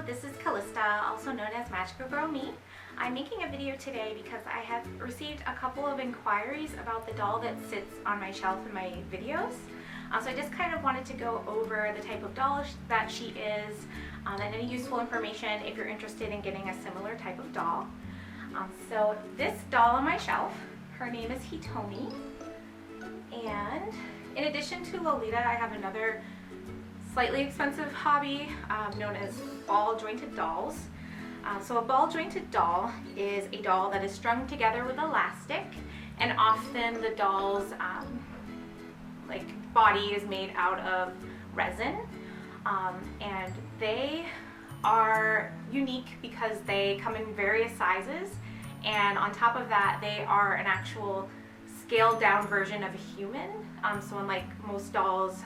this is Callista, also known as Magical Girl Me. I'm making a video today because I have received a couple of inquiries about the doll that sits on my shelf in my videos. So I just kind of wanted to go over the type of doll that she is and any useful information if you're interested in getting a similar type of doll. So this doll on my shelf, her name is Hitomi, and in addition to Lolita, I have another slightly expensive hobby known as ball jointed dolls. So a ball jointed doll is a doll that is strung together with elastic, and often the doll's body is made out of resin, and they are unique because they come in various sizes, and on top of that they are an actual scaled down version of a human. So unlike most dolls,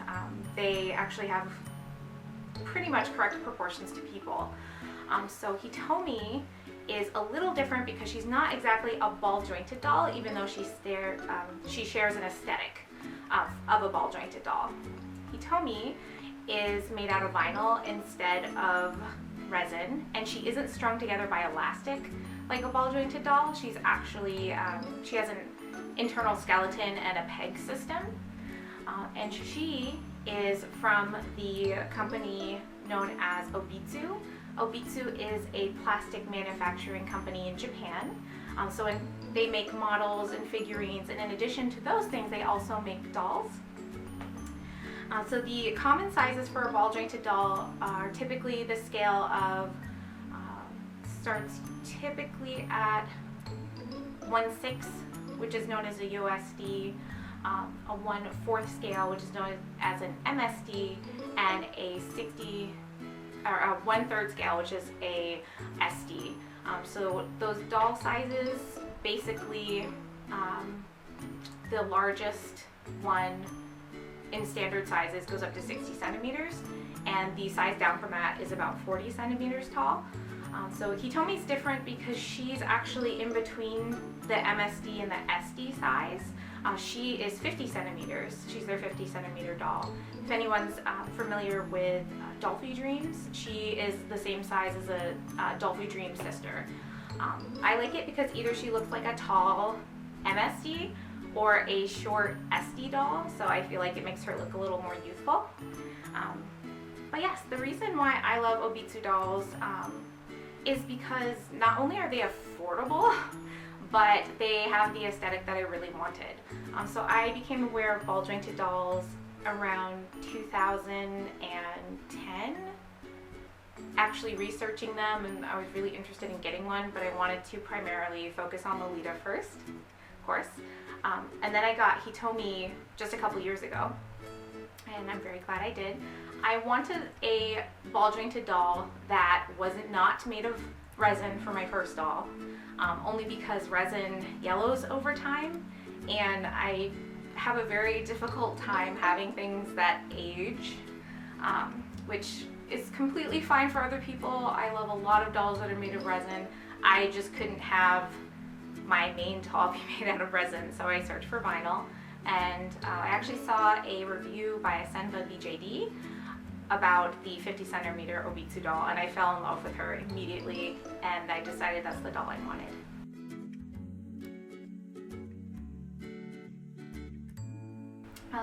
they actually have pretty much correct proportions to people. So Hitomi is a little different because she's not exactly a ball jointed doll, even though she shares an aesthetic of a ball jointed doll. Hitomi is made out of vinyl instead of resin, and she isn't strung together by elastic like a ball jointed doll. She's actually, she has an internal skeleton and a peg system, and she is from the company known as Obitsu. Obitsu is a plastic manufacturing company in Japan. They make models and figurines, and in addition to those things, they also make dolls. So the common sizes for a ball jointed doll are typically the scale of, starts typically at 1/6, which is known as a USD, a 1/4 scale, which is known as an MSD, and a 1/3 scale, which is a SD. So those doll sizes, basically, the largest one in standard sizes goes up to 60 centimeters, and the size down from that is about 40 centimeters tall. So Hitomi's different because she's actually in between the MSD and the SD size. She is 50 centimeters. She's their 50 centimeter doll. If anyone's familiar with Dolphy Dreams, she is the same size as a Dolphy Dream sister. I like it because either she looks like a tall MSD or a short SD doll, so I feel like it makes her look a little more youthful. But yes, the reason why I love Obitsu dolls is because not only are they affordable, but they have the aesthetic that I really wanted. So I became aware of ball jointed dolls around 2010, actually researching them, and I was really interested in getting one, but I wanted to primarily focus on Lolita first, of course. And then I got Hitomi just a couple years ago, and I'm very glad I did. I wanted a ball jointed doll that was not made of resin for my first doll, only because resin yellows over time, and I have a very difficult time having things that age, which is completely fine for other people. I love a lot of dolls that are made of resin. I just couldn't have my main doll be made out of resin, so I searched for vinyl, and I actually saw a review by Asenva BJD about the 50 centimeter Obitsu doll, and I fell in love with her immediately, and I decided that's the doll I wanted.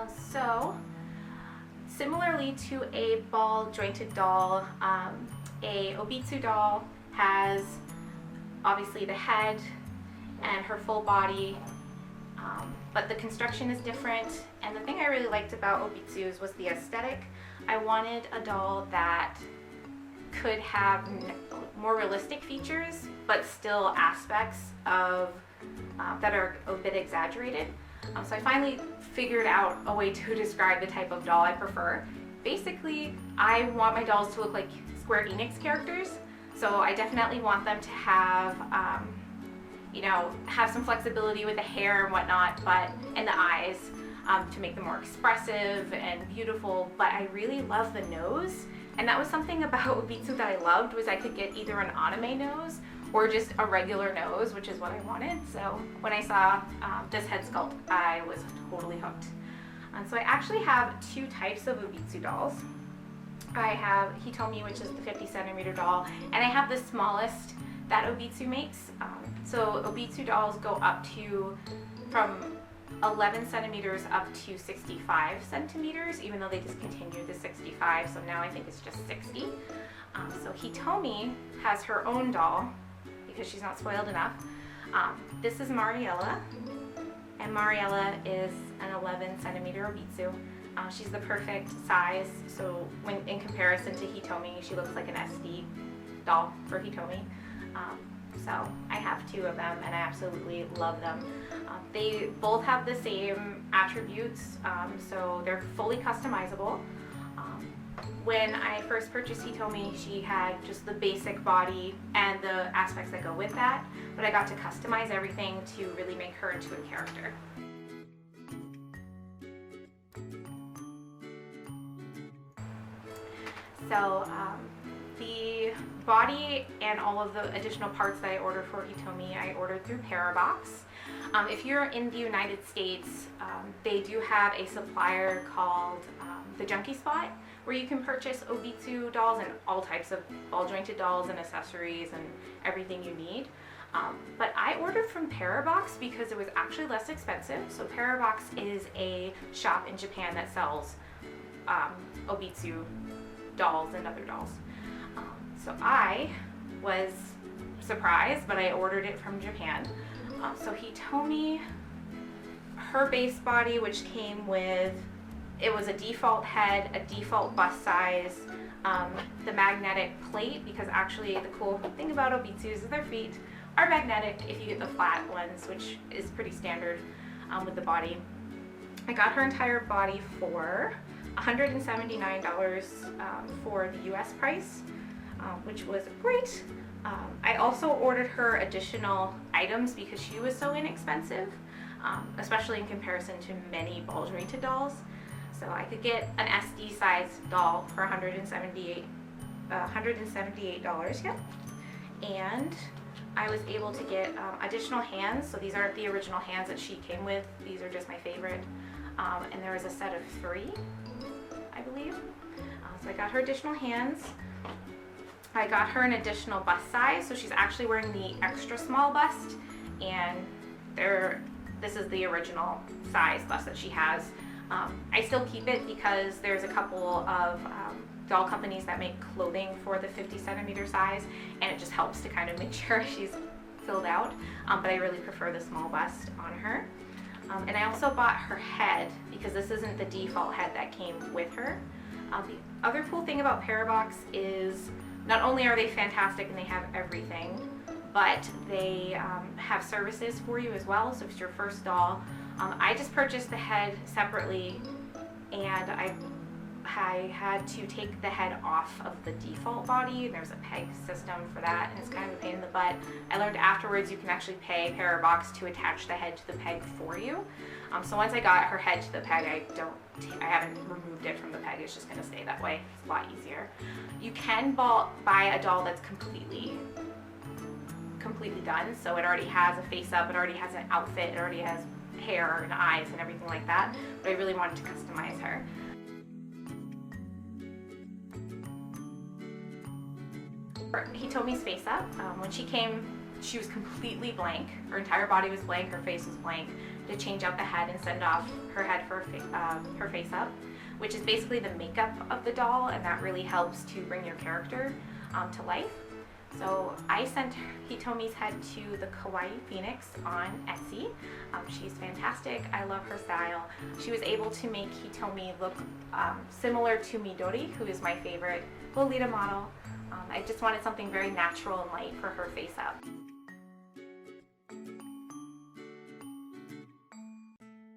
So similarly to a ball jointed doll, a Obitsu doll has obviously the head and her full body, but the construction is different, and the thing I really liked about Obitsu's was the aesthetic. I wanted a doll that could have more realistic features, but still aspects of that are a bit exaggerated. So I finally figured out a way to describe the type of doll I prefer. Basically, I want my dolls to look like Square Enix characters, so I definitely want them to have, have some flexibility with the hair and whatnot, and the eyes, to make them more expressive and beautiful. But I really love the nose, and that was something about Obitsu that I loved, was I could get either an anime nose or just a regular nose, which is what I wanted. So when I saw this head sculpt, I was totally hooked. So I actually have two types of Obitsu dolls. I have Hitomi, which is the 50 centimeter doll, and I have the smallest that Obitsu makes. So Obitsu dolls go up to from 11 centimeters up to 65 centimeters, even though they discontinued the 65, so now I think it's just 60. So Hitomi has her own doll because she's not spoiled enough. This is Mariela, and Mariela is an 11 centimeter Obitsu. She's the perfect size, so when in comparison to Hitomi, she looks like an SD doll for Hitomi. So I have two of them and I absolutely love them. They both have the same attributes, so they're fully customizable. When I first purchased Hitomi, she had just the basic body and the aspects that go with that, but I got to customize everything to really make her into a character. So the body and all of the additional parts that I ordered for Hitomi, I ordered through Parabox. If you're in the United States, they do have a supplier called the Junky spot, where you can purchase Obitsu dolls and all types of ball jointed dolls and accessories and everything you need. But I ordered from Parabox because it was actually less expensive. So Parabox is a shop in Japan that sells Obitsu dolls and other dolls. So I was surprised, but I ordered it from Japan. So Hitomi, her base body, which came with, it was a default head, a default bust size, the magnetic plate, because actually the cool thing about Obitsus is their feet are magnetic if you get the flat ones, which is pretty standard with the body. I got her entire body for $179 for the US price, which was great. I also ordered her additional items because she was so inexpensive, especially in comparison to many ball jointed dolls. So I could get an SD sized doll for $178, yep. And I was able to get additional hands. So these aren't the original hands that she came with. These are just my favorite. And there was a set of 3, I believe. So I got her additional hands. I got her an additional bust size, so she's actually wearing the extra small bust, and this is the original size bust that she has. I still keep it because there's a couple of doll companies that make clothing for the 50 centimeter size, and it just helps to kind of make sure she's filled out, but I really prefer the small bust on her. And I also bought her head because this isn't the default head that came with her. The other cool thing about Parabox is not only are they fantastic and they have everything, but they have services for you as well. So if it's your first doll, I just purchased the head separately, and I had to take the head off of the default body. There's a peg system for that, and it's kind of a pain in the butt. I learned afterwards you can actually pay Parabox to attach the head to the peg for you. So once I got her head to the peg, I haven't removed it from the peg. It's just going to stay that way. It's a lot easier. You can buy a doll that's completely done. So it already has a face up, it already has an outfit, it already has hair and eyes and everything like that. But I really wanted to customize her. Hitomi's face up. When she came, she was completely blank. Her entire body was blank, her face was blank. To change out the head and send off her head for her face up, which is basically the makeup of the doll, and that really helps to bring your character to life. So I sent Hitomi's head to TheKawaiiPhoenix on Etsy. She's fantastic. I love her style. She was able to make Hitomi look similar to Midori, who is my favorite Lolita model. I just wanted something very natural and light for her face up.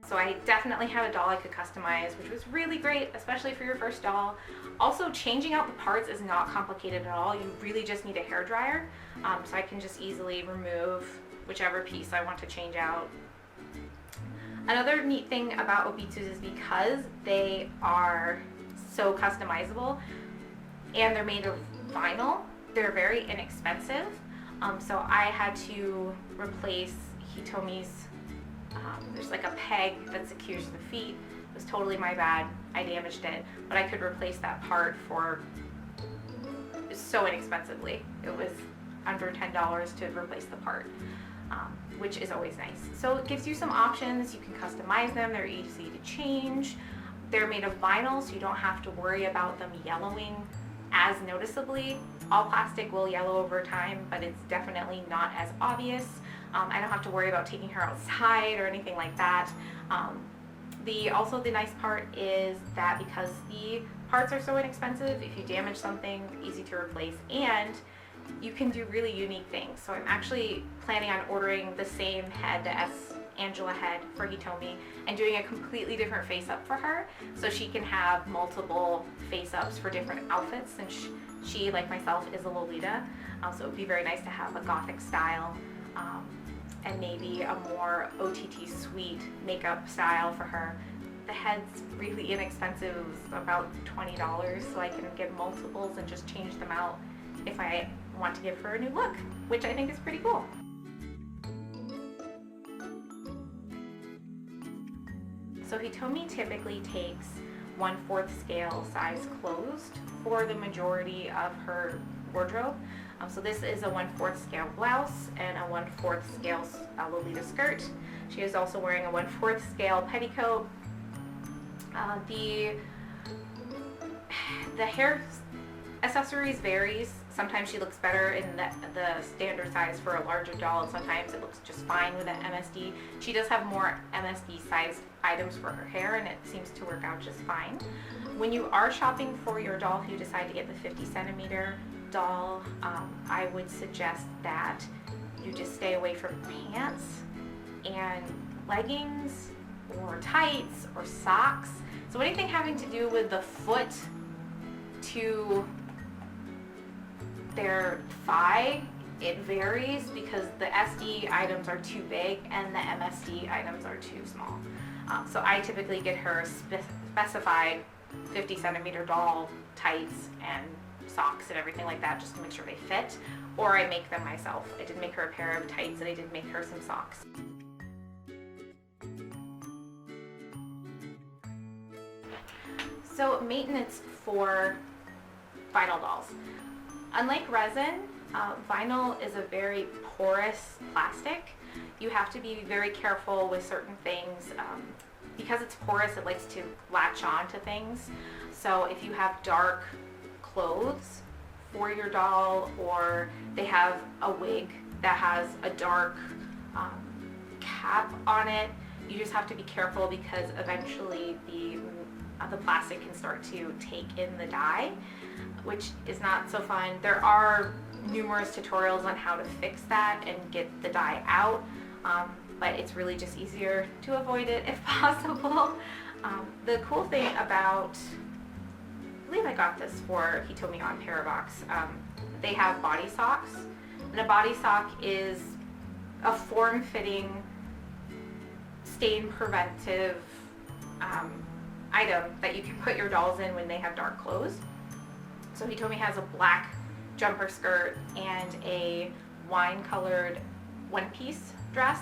So I definitely had a doll I could customize, which was really great, especially for your first doll. Also, changing out the parts is not complicated at all. You really just need a hairdryer, so I can just easily remove whichever piece I want to change out. Another neat thing about Obitsus is because they are so customizable and they're made of vinyl, they're very inexpensive. So I had to replace Hitomi's there's like a peg that secures the feet. was totally my bad. I damaged it, but I could replace that part for so inexpensively. It was under $10 to replace the part, which is always nice. So it gives you some options. You can customize them. They're easy to change. They're made of vinyl, so you don't have to worry about them yellowing as noticeably. All plastic will yellow over time, but it's definitely not as obvious. I don't have to worry about taking her outside or anything like that. Also the nice part is that because the parts are so inexpensive, if you damage something, easy to replace, and you can do really unique things. So I'm actually planning on ordering the same head, the Angela head for Hitomi, and doing a completely different face up for her, so she can have multiple face ups for different outfits, since she, like myself, is a Lolita. So it would be very nice to have a gothic style and maybe a more OTT sweet makeup style for her. The head's really inexpensive. It was about $20, so I can get multiples and just change them out if I want to give her a new look, which I think is pretty cool. So Hitomi typically takes 1/4 scale size closed for the majority of her wardrobe. So this is a 1/4 scale blouse and a 1/4 scale Lolita skirt. She is also wearing a 1/4 scale petticoat. The hair accessories varies. Sometimes she looks better in the standard size for a larger doll, and sometimes it looks just fine with an MSD. She does have more MSD sized items for her hair, and it seems to work out just fine. When you are shopping for your doll, if you decide to get the 50 centimeter doll, I would suggest that you just stay away from pants and leggings or tights or socks. So anything having to do with the foot to their thigh, it varies because the SD items are too big and the MSD items are too small. So I typically get her specified 50 centimeter doll tights and socks and everything like that, just to make sure they fit, or I make them myself. I did make her a pair of tights and I did make her some socks. So maintenance for vinyl dolls. Unlike resin, vinyl is a very porous plastic. You have to be very careful with certain things. Because it's porous, it likes to latch on to things. So if you have dark clothes for your doll, or they have a wig that has a dark cap on it, you just have to be careful, because eventually the plastic can start to take in the dye, which is not so fun. There are numerous tutorials on how to fix that and get the dye out, but it's really just easier to avoid it if possible. The cool thing about, I believe I got this for Hitomi on Parabox, they have body socks, and a body sock is a form-fitting, stain preventive item that you can put your dolls in when they have dark clothes. So Hitomi has a black jumper skirt and a wine-colored one-piece dress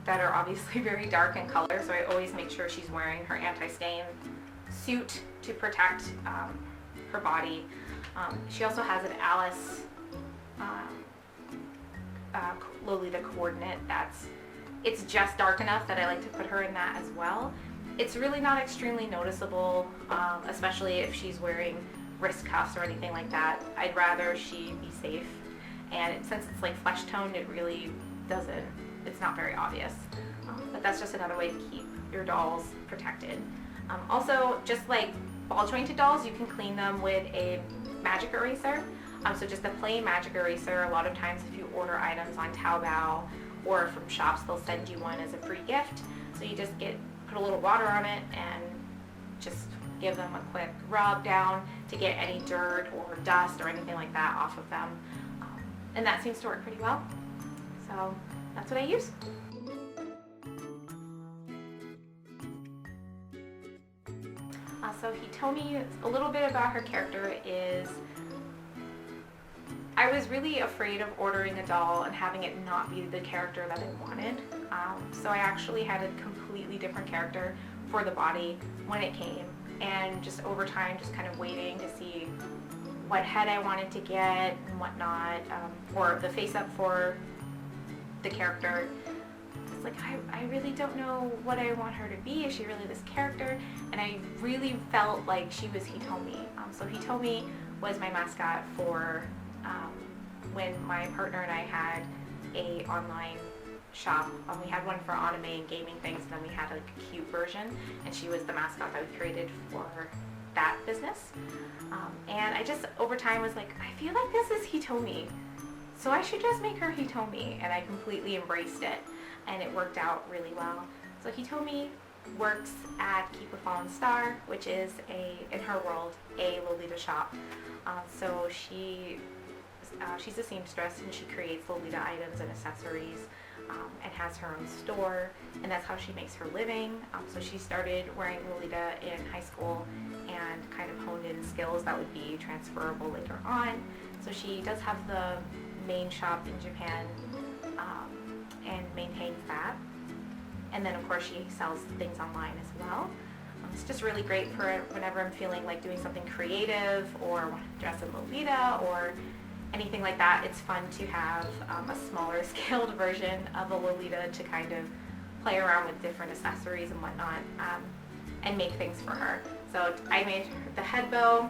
that are obviously very dark in color, so I always make sure she's wearing her anti-stain suit to protect her body. She also has an Alice Lolita coordinate it's just dark enough that I like to put her in that as well. It's really not extremely noticeable, especially if she's wearing wrist cuffs or anything like that. I'd rather she be safe, and since it's like flesh toned, it really doesn't, it's not very obvious. But that's just another way to keep your dolls protected. Also, just like ball jointed dolls, you can clean them with a magic eraser. So just a plain magic eraser. A lot of times if you order items on Taobao or from shops, they'll send you one as a free gift. So you just put a little water on it and just give them a quick rub down to get any dirt or dust or anything like that off of them. And that seems to work pretty well. So that's what I use. So Hitomi, a little bit about her character is, I was really afraid of ordering a doll and having it not be the character that I wanted. So I actually had a completely different character for the body when it came, and just over time just kind of waiting to see what head I wanted to get and whatnot, or the face up for the character. It's like, I really don't know what I want her to be. Is she really this character? And I really felt like she was Hitomi. So Hitomi was my mascot for when my partner and I had a online shop. We had one for anime and gaming things, and then we had like a cute version, and she was the mascot that we created for that business. And I just over time was like, I feel like this is Hitomi, so I should just make her Hitomi, and I completely embraced it, and it worked out really well. So Hitomi works at Keep a Fallen Star, which is in her world, a Lolita shop. So she's a seamstress, and she creates Lolita items and accessories, and has her own store, and that's how she makes her living. So she started wearing Lolita in high school and kind of honed in skills that would be transferable later on. So she does have the main shop in Japan, and maintains that. And then of course she sells things online as well. It's just really great for whenever I'm feeling like doing something creative or want to dress in Lolita or anything like that. It's fun to have a smaller scaled version of a Lolita to kind of play around with different accessories and whatnot, and make things for her. So I made the Headbow,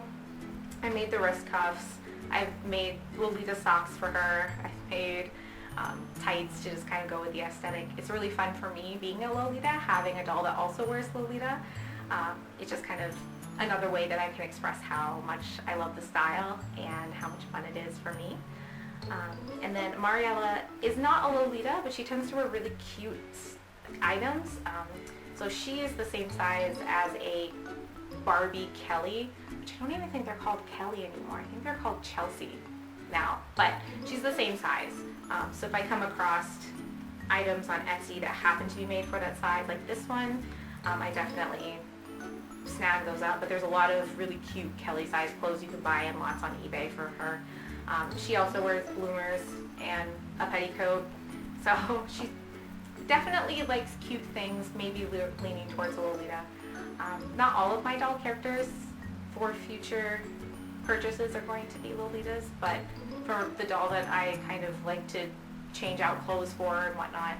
I made the Wristcuffs, I've made Lolita socks for her, I've made tights to just kind of go with the aesthetic. It's really fun for me being a Lolita, having a doll that also wears Lolita. It's just kind of another way that I can express how much I love the style and how much fun it is for me. And then Mariela is not a Lolita, but she tends to wear really cute items. So she is the same size as a Barbie Kelly, which I don't even think they're called Kelly anymore. I think they're called Chelsea now, but she's the same size. So if I come across items on Etsy that happen to be made for that size, like this one, I definitely snag those up. But there's a lot of really cute Kelly size clothes you can buy and lots on eBay for her. She also wears bloomers and a petticoat, so she definitely likes cute things, maybe leaning towards a Lolita. Not all of my doll characters for future purchases are going to be Lolitas, but for the doll that I kind of like to change out clothes for and whatnot,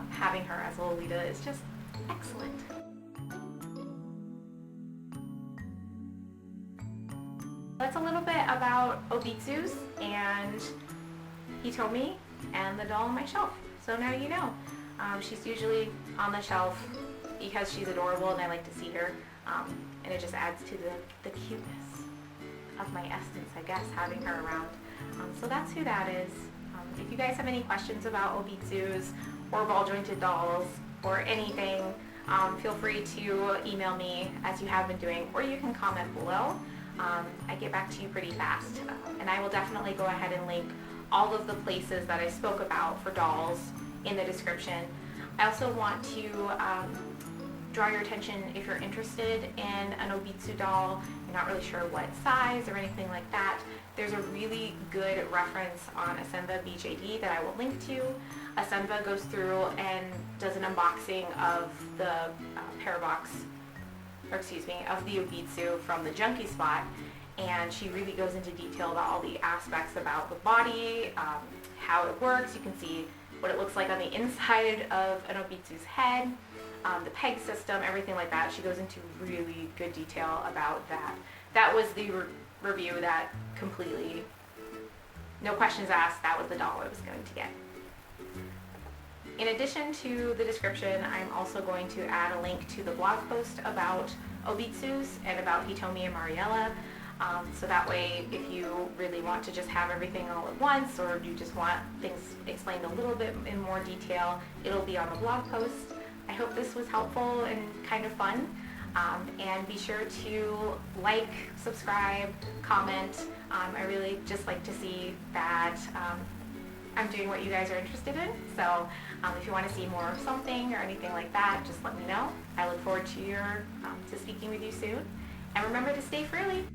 having her as a Lolita is just excellent. That's a little bit about Obitsu's and Hitomi and the doll on my shelf. So now you know. She's usually on the shelf because she's adorable and I like to see her, and it just adds to the cuteness of my essence, I guess, having her around. So that's who that is. If you guys have any questions about Obitsu's or ball jointed dolls or anything, feel free to email me as you have been doing, or you can comment below. I get back to you pretty fast, and I will definitely go ahead and link all of the places that I spoke about for dolls in the description. I also want to draw your attention if you're interested in an Obitsu doll, you're not really sure what size or anything like that. There's a really good reference on Asenva BJD that I will link to. Asenva goes through and does an unboxing of the Parabox, or excuse me, of the Obitsu from the Junky spot, and she really goes into detail about all the aspects about the body, how it works. You can see what it looks like on the inside of an Obitsu's head, the peg system, everything like that. She goes into really good detail about that. That was the review that completely, no questions asked, that was the doll I was going to get. In addition to the description, I'm also going to add a link to the blog post about Obitsu's and about Hitomi and Mariela. So that way, if you really want to just have everything all at once, or you just want things explained a little bit in more detail, it'll be on the blog post. I hope this was helpful and kind of fun. And be sure to like, subscribe, comment. I really just like to see that I'm doing what you guys are interested in. So if you want to see more of something or anything like that, just let me know. I look forward to speaking with you soon. And remember to stay frilly.